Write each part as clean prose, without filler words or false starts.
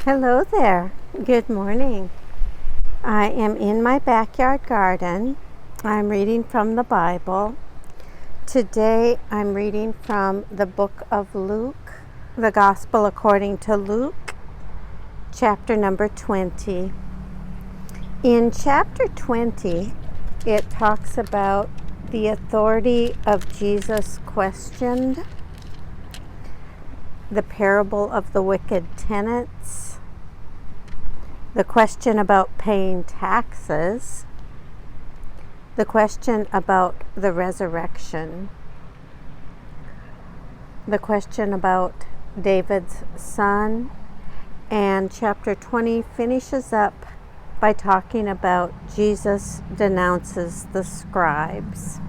Hello there. Good morning. I am in my backyard garden. I'm reading from the Bible. Today I'm reading from the book of Luke, the Gospel according to Luke, chapter number 20. In chapter 20, it talks about the authority of Jesus questioned, the parable of the wicked tenants, the question about paying taxes, the question about the resurrection, the question about David's son, and chapter 20 finishes up by talking about Jesus denounces the scribes.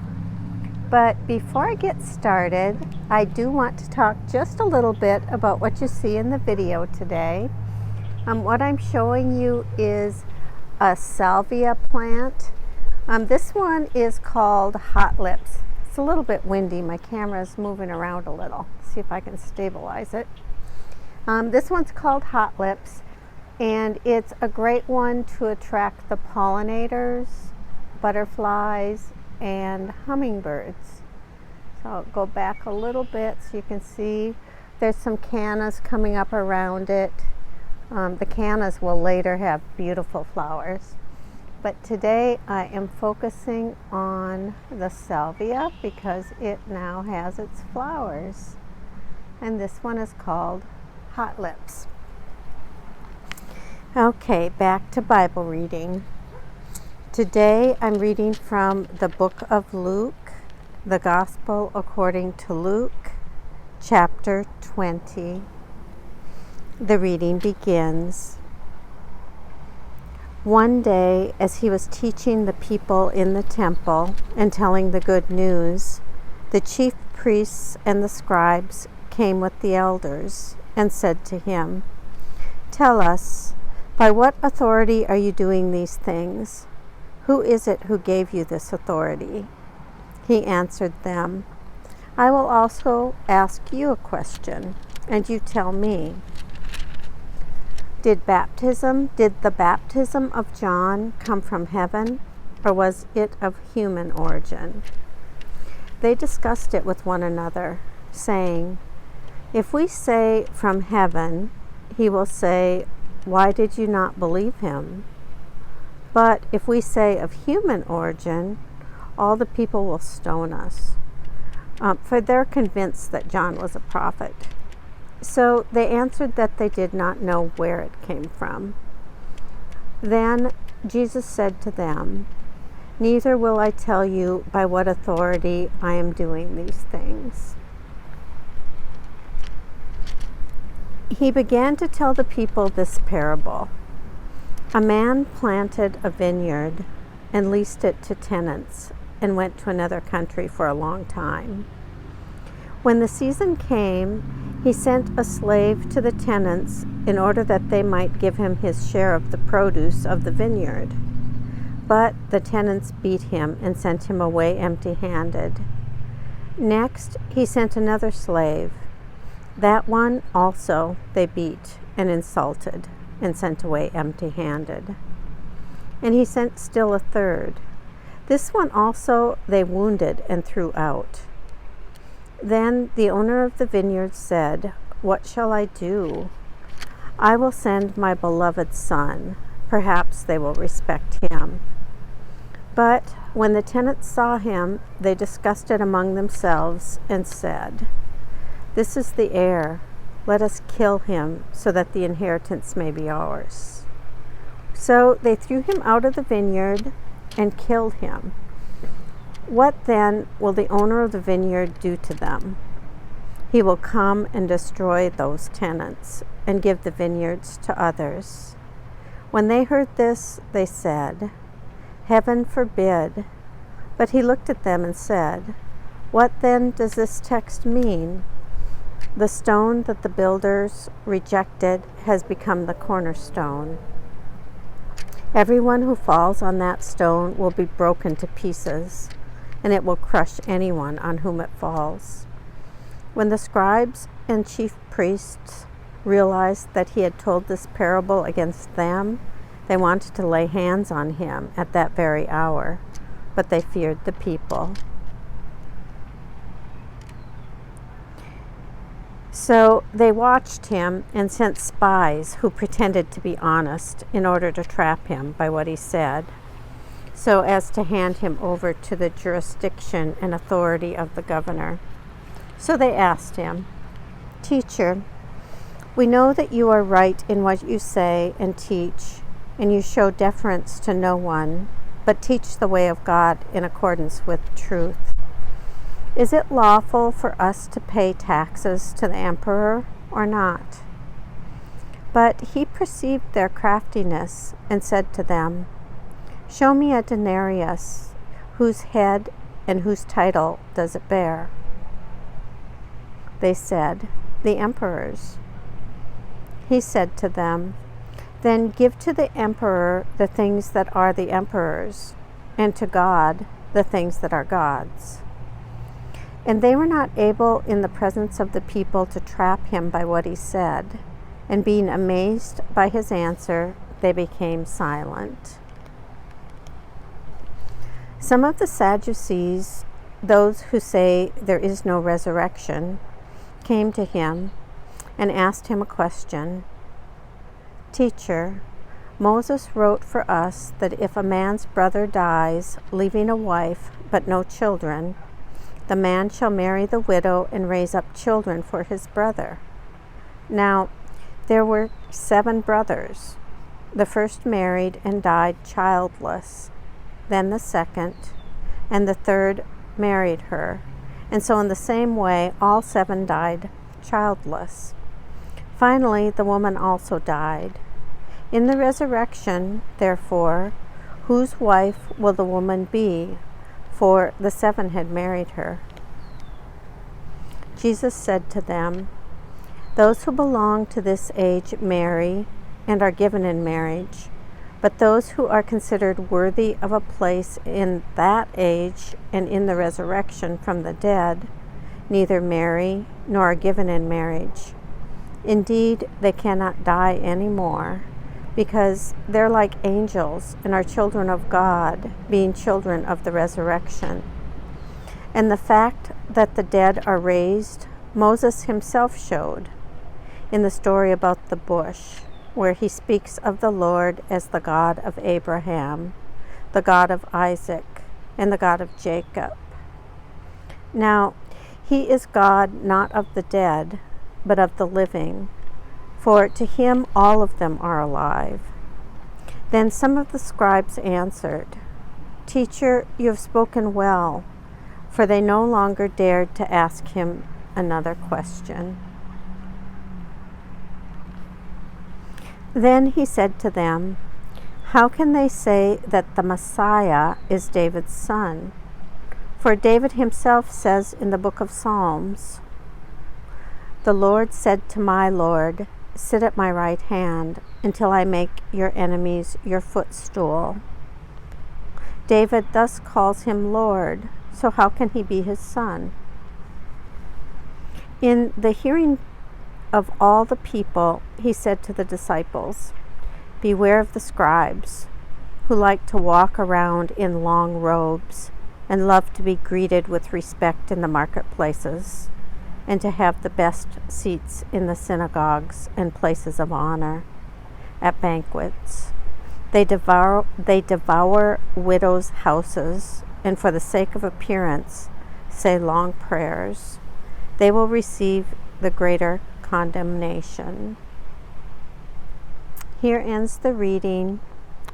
But before I get started, I do want to talk just a little bit about what you see in the video today. What I'm showing you is a salvia plant. This one is called Hot Lips. It's a little bit windy. My camera is moving around a little. See if I can stabilize it. This one's called Hot Lips, and it's a great one to attract the pollinators, butterflies, and hummingbirds. So I'll go back a little bit so you can see there's some cannas coming up around it. The cannas will later have beautiful flowers. But today I am focusing on the salvia because it now has its flowers. And this one is called Hot Lips. Okay, back to Bible reading. Today I'm reading from the book of Luke, the Gospel according to Luke, chapter 20. The reading begins. One day, as he was teaching the people in the temple and telling the good news, the chief priests and the scribes came with the elders and said to him, "Tell us, by what authority are you doing these things? Who is it who gave you this authority?" He answered them, "I will also ask you a question, and you tell me. Did the baptism of John come from heaven, or was it of human origin?" They discussed it with one another, saying, "If we say from heaven, he will say, 'Why did you not believe him?' But if we say of human origin, all the people will stone us, for they're convinced that John was a prophet." So they answered that they did not know where it came from. Then Jesus said to them, "Neither will I tell you by what authority I am doing these things." He began to tell the people this parable. A man planted a vineyard and leased it to tenants and went to another country for a long time. When the season came, he sent a slave to the tenants in order that they might give him his share of the produce of the vineyard. But the tenants beat him and sent him away empty-handed. Next, he sent another slave. That one also they beat and insulted and sent away empty-handed. And he sent still a third. This one also they wounded and threw out. Then the owner of the vineyard said, "What shall I do? I will send my beloved son. Perhaps they will respect him." But when the tenants saw him, they discussed it among themselves and said, "This is the heir. Let us kill him so that the inheritance may be ours." So they threw him out of the vineyard and killed him. What then will the owner of the vineyard do to them? He will come and destroy those tenants and give the vineyards to others. When they heard this, they said, "Heaven forbid." But he looked at them and said, "What then does this text mean? The stone that the builders rejected has become the cornerstone. Everyone who falls on that stone will be broken to pieces, and it will crush anyone on whom it falls." When the scribes and chief priests realized that he had told this parable against them, they wanted to lay hands on him at that very hour, but they feared the people. So they watched him and sent spies who pretended to be honest in order to trap him by what he said, so as to hand him over to the jurisdiction and authority of the governor. So they asked him, "Teacher, we know that you are right in what you say and teach, and you show deference to no one, but teach the way of God in accordance with truth. Is it lawful for us to pay taxes to the emperor or not?" But he perceived their craftiness and said to them, "Show me a denarius, whose head and whose title does it bear?" They said, "The emperor's." He said to them, "Then give to the emperor the things that are the emperor's, and to God the things that are God's." And they were not able in the presence of the people to trap him by what he said, and being amazed by his answer, they became silent. Some of the Sadducees, those who say there is no resurrection, came to him and asked him a question. "Teacher, Moses wrote for us that if a man's brother dies, leaving a wife but no children, the man shall marry the widow and raise up children for his brother. Now, there were 7 brothers. The first married and died childless, then the second, and the third married her. And so in the same way, all 7 died childless. Finally, the woman also died. In the resurrection, therefore, whose wife will the woman be? For the 7 had married her." Jesus said to them, "Those who belong to this age marry and are given in marriage, but those who are considered worthy of a place in that age and in the resurrection from the dead neither marry nor are given in marriage. Indeed, they cannot die any more, because they're like angels and are children of God, being children of the resurrection. And the fact that the dead are raised, Moses himself showed in the story about the bush, where he speaks of the Lord as the God of Abraham, the God of Isaac, and the God of Jacob. Now, he is God not of the dead, but of the living, for to him all of them are alive." Then some of the scribes answered, "Teacher, you have spoken well," for they no longer dared to ask him another question. Then he said to them, "How can they say that the Messiah is David's son? For David himself says in the book of Psalms, 'The Lord said to my Lord, sit at my right hand until I make your enemies your footstool.' David thus calls him Lord, so how can he be his son?" In the hearing of all the people, he said to the disciples, "Beware of the scribes, who like to walk around in long robes and love to be greeted with respect in the marketplaces, and to have the best seats in the synagogues and places of honor at banquets. They devour widows' houses, and for the sake of appearance say long prayers. They will receive the greater condemnation." Here ends the reading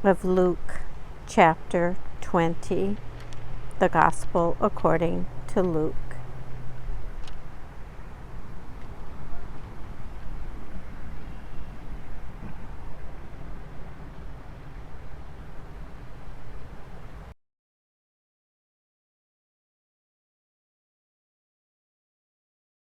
of Luke chapter 20, the Gospel according to Luke.